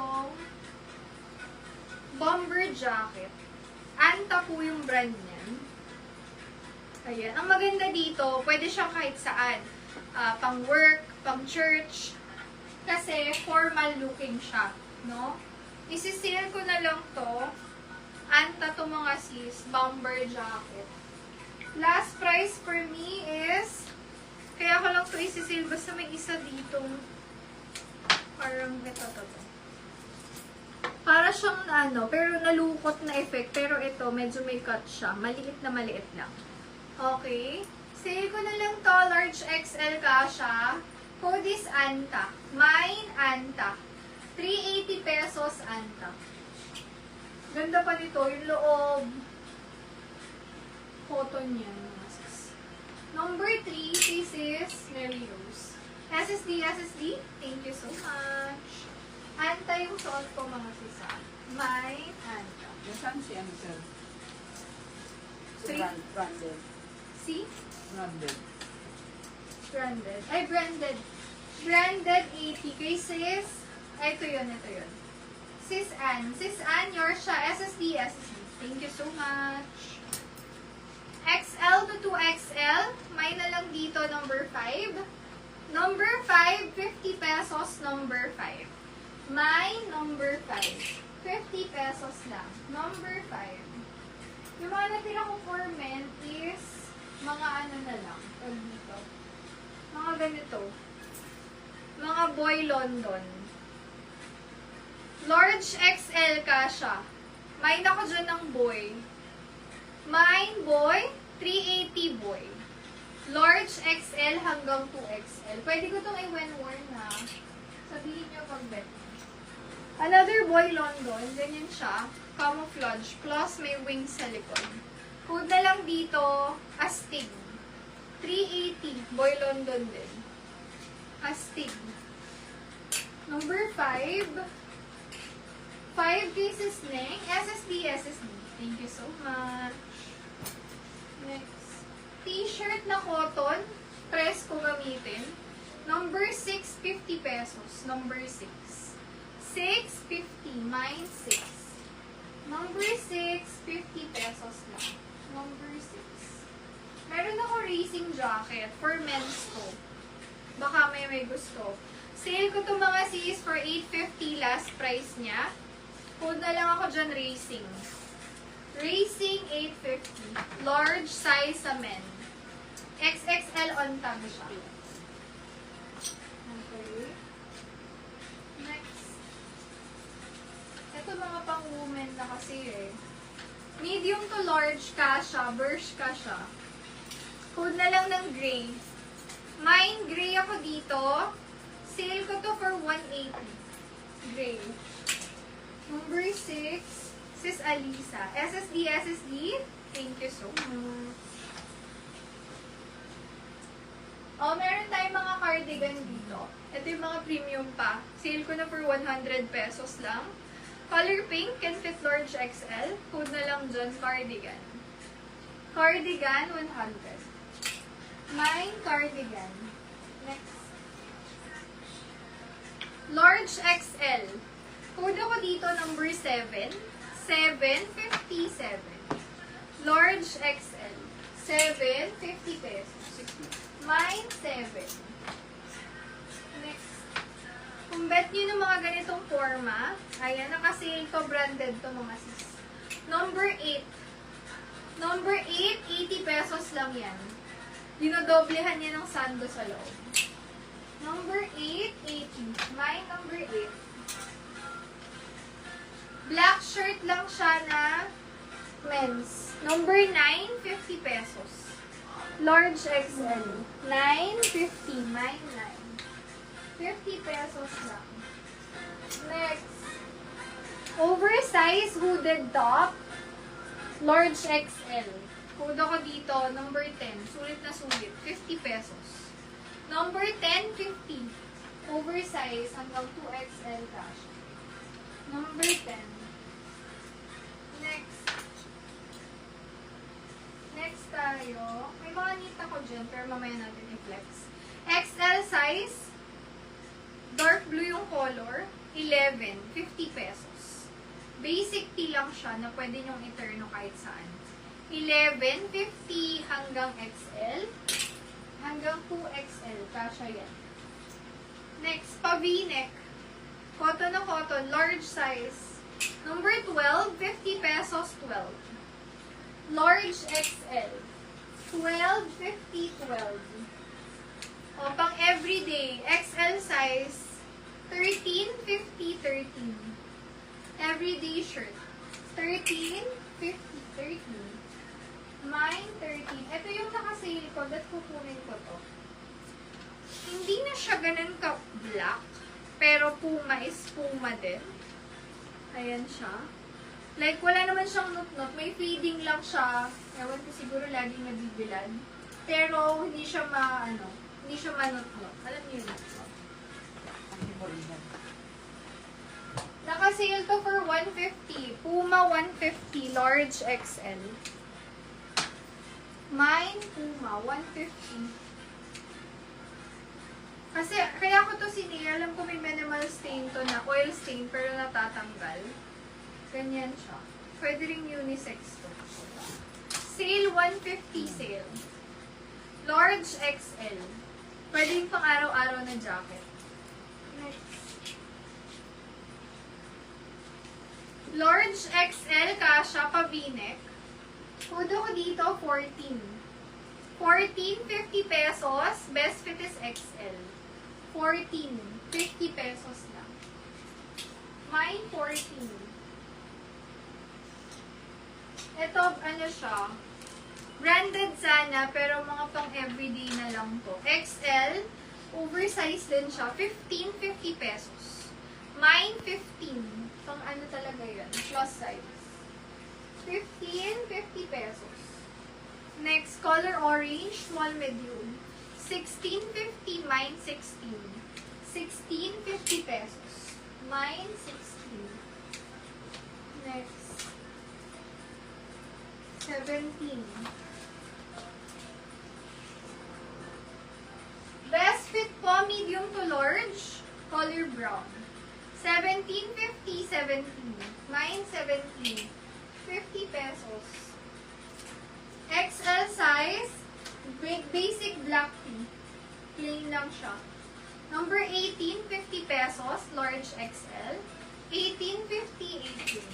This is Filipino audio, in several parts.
ditong bomber jacket. Anta po yung brand niyan. Ayan. Ang maganda dito, pwede siyang kahit saan. Pang work, pang church. Kasi formal looking siya. No? Isi-sale ko na lang to. Anta to mga sis, bomber jacket. Last price for me is, kaya ko lang to isi-sale, basta may isa ditong, parang ito. Para siyang pero nalukot na effect, pero ito, medyo may cut siya. Maliit na maliit lang. Okay? Sale ko na lang to, large XL kasha. Code is Anta. Mine, Anta. 380 pesos, Anta. Ganda pa nito, yung loob. Cotton yan. Number 3, this is Mary Rose. SSD, thank you so much. Anta yung suot ko mga sisa. Mine, Anta. Nasaan si ano, sir? Branded. See? Branded. Branded. Ay, branded. Branded 80. Kay sis. Ay, ito yun. Sis Ann. Sis Ann, yours siya. SSD. Thank you so much. XL to 2XL. May na lang dito, number 5. Number 5, 50 pesos, number 5. My number 5. 50 pesos lang. Number 5. Yung mga natira ko for men is mga ano na lang. Tag dito. Mga ganito. Mga boy London. Large XL kasha. Mine ako dyan ng boy. Mine boy, 380 boy. Large XL hanggang 2XL. Pwede ko itong i-worn na. Sabihin nyo pag bet. Another boy London. Ganyan siya. Camouflage. Plus may wings sa likod. Code na lang dito, Astig. 380. Boy London din. Astig. Number 5. 5 pieces Neng. SSD. Thank you so much. Next. T-shirt na cotton. Press ko gamitin. Number 6, 50 pesos. Number 6. 650. Mine 6. Number 6, 50 pesos lang. Number 6. Meron ako racing jacket for men's to. Baka may gusto. Sale ko to mga sis for 850 last price niya. Code na lang ako dyan, racing. Racing 850. Large size sa men. XXL on tab siya. Okay. Next. Ito mga pang women na kasi eh. Medium to large kasha. Burst kasha. Code na lang ng gray. Mine gray ako dito. Sale ko to for 180. Gray. Number 6, Sis Alisa. SSD. Thank you so much. Oh, meron tayong mga cardigan dito. Ito yung mga premium pa. Sale ko na for 100 pesos lang. Color pink, can fit large XL. Code na lang dyan, cardigan. Cardigan, 100. Mine, cardigan. Next. Large XL. Code ako dito, number 7. 757. Large XL. 750 pesos. Mine, 7. Next. Kung bet nyo ng mga ganitong forma, ayan, nakasale to, branded to mga sis. Number 8. Number 8, 80 pesos lang yan. Dinodoblehan niya ng sando sa loob. Number 8, 80. Mine, number 8. Black shirt lang siya na men's. Number 9, 50 pesos. Large XL. 9.50. Mine 9. 50 pesos lang. Next. Oversized hooded top. Large XL. Code ako dito. Number 10. Sulit na sulit. 50 pesos. Number 10, 50. Oversized hanggang 2XL cash. Number 10. Next. Next tayo. May mga neat ako dyan, pero mamaya natin i-flex. XL size. Dark blue yung color. 11, 50 pesos. Basic tee lang siya na pwede nyong iterno kahit saan. 11, 50 hanggang XL. Hanggang 2XL. Kasha yan. Next, pa-V-neck. Cotton na cotton. Large size. Number 12, 50 pesos, 12. Large XL. 12, 50, 12. O, pang everyday. XL size. 13, 50, 13. Everyday shirt. 13, 50, 13. Mine, 13. Ito yung nakasale ko. Ba't kukunin ko to? Hindi na siya ganun ka-black. Pero Puma is Puma din. Ayan siya. Like, wala naman siyang nut-nut. May fading lang siya. Ewan ko siguro laging nabibilad. Pero, hindi siya hindi siya manut-nut. Alam niyo yun. Hindi mo rin yan. Naka-sale to for 150. Puma 150. Large XL. Mine, Puma, 150. Kasi, kaya ko to sinili. Alam ko may minimal stain to na. Oil stain, pero natatanggal. Ganyan siya. Pwede rin unisex to. Sale, 150 sale. Large XL. Pwede yung pang araw-araw na jacket. Next. Large XL, kasha, pa-V-neck. Code ko dito, 14. 14, 50 pesos. Best fit is XL. 14, 50 pesos lang. Mine, 14. Ito, ano siya, branded sana, pero mga pang everyday na lang to. XL, oversized din siya. 15, 50 pesos. Mine, 15. Pang ano talaga yan, plus size. 15, 50 pesos. Next, color orange, small medium. 16.50, mine 16. 16.50 pesos. Mine 16. Next. 17. Best fit po, medium to large. Color brown. 17.50, 17. Mine 17. 50 pesos. XL size, basic black tee. Plain lang siya. Number 18, 50 pesos, large XL. 18, 50, 18.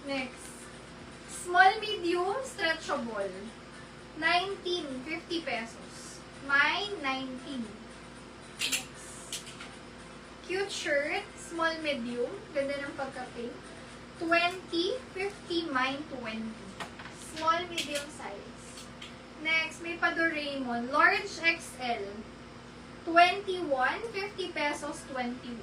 Next. Small medium, stretchable. 19, 50 pesos. Mine, 19. Next. Cute shirt, small medium. Ganda ng pagka-pink. 20, 50, mine 20. Small, medium size. Next, may pa Doraemon. Large XL. 21, 50 pesos, 21.